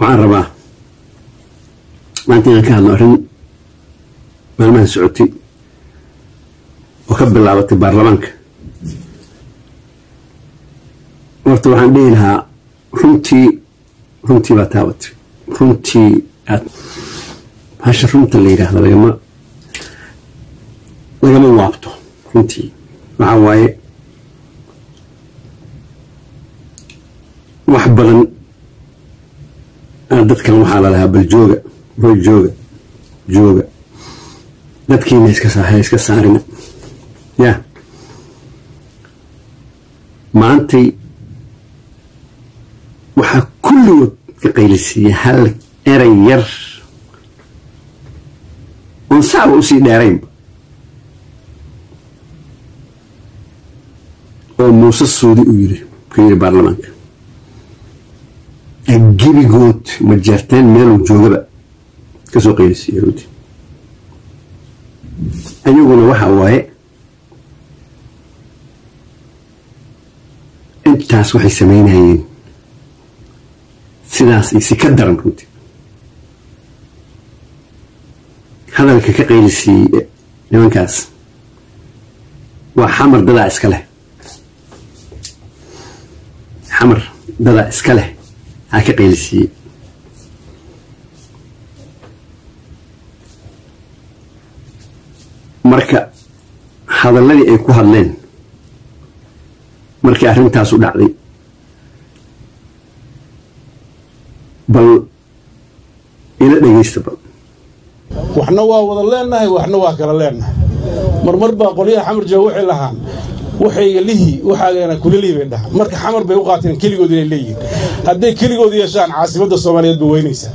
waxaan rabaa maanta inaan ka hadlo arrin maalmahan socotay oo ka bilaabatay baarlamaanka. horta waxaan dhihi lahaa runtii baa taabatay. runtii aad hasha runta la yidhaahdo lagama waabto. runtii waxaa waaye wax badan dadkan waxaa la lahaa bal jooga dadkiina iska saarina ya maantay waxaa kulligood ka qaylisiiya hal eray yar oon sacba usii dheeraynba oo muuse suudi u yiri ka yiri baarlamaanka gebigood ma jeerteen meeluu joogaba ka soo qaylisiiya runtii. ayaguna waxaa waaye intaas waxay samaynayeen sidaas isi ka daran runtii. hadalka ka qaylisiiye nimankaas waa xamar dadaa iska leh. xamar dadaa iska leh aa ka qaylisiiye. marka hadalladii ay ku hadleen markii arrintaas u dhacday bal ila dhegaysta bal. waxna waa wada leenahay waxna waa kala leenahay. marmar baa qolyaha xamar jooga waxay lahaan waxayga lihi waxaagana kula liibay dhahan marka xamar bay u qaateen keligood inay leeyihiin. hadday keligood yeeshaan caasimadda Soomaaliyeed bay weynaysaa.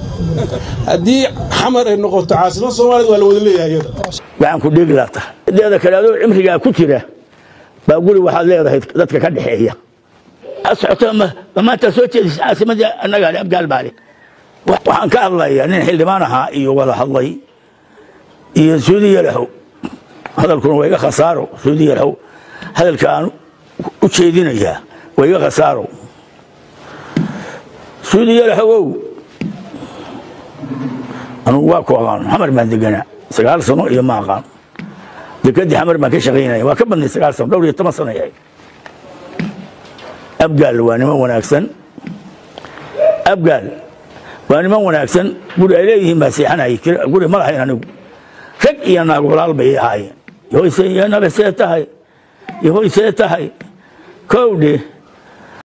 haddii xamar ay noqoto caasimadda Soomaaliyeed waa la wada leeyahay iyada. waxaan ku dhigi lahaa deeda kale adoo cimrigaa ku jira baa guri waxaad leedahay dadka ka dhaxeeya asxoto maanta soo jeedis caasimadda annaga abgaal baale. waxaan ka hadlayaa nin xildhibaan ahaa iyo wada hadlay iyo suudi yarahow hadalkuna waa iga khasaaro. suudi yarahow hadalka aan u jeedinayaa waa iga khasaaro. suudi yarahow anugu waa ku aqaan xamar baan deganaa 9 sano iyo ma aqaan. dekadii xamar baan ka shaqaynaya waa ka badnay 9 sano dhowr iyo 10 sano yahay. abgaal waa niman wanaagsan. abgaal waa niman wanaagsan. guri ay leeyihiin baa seexanayay guri ma lahayn anigu. rag iyo naag walaal bay ahaayeen. yohoysee tahay kowdhe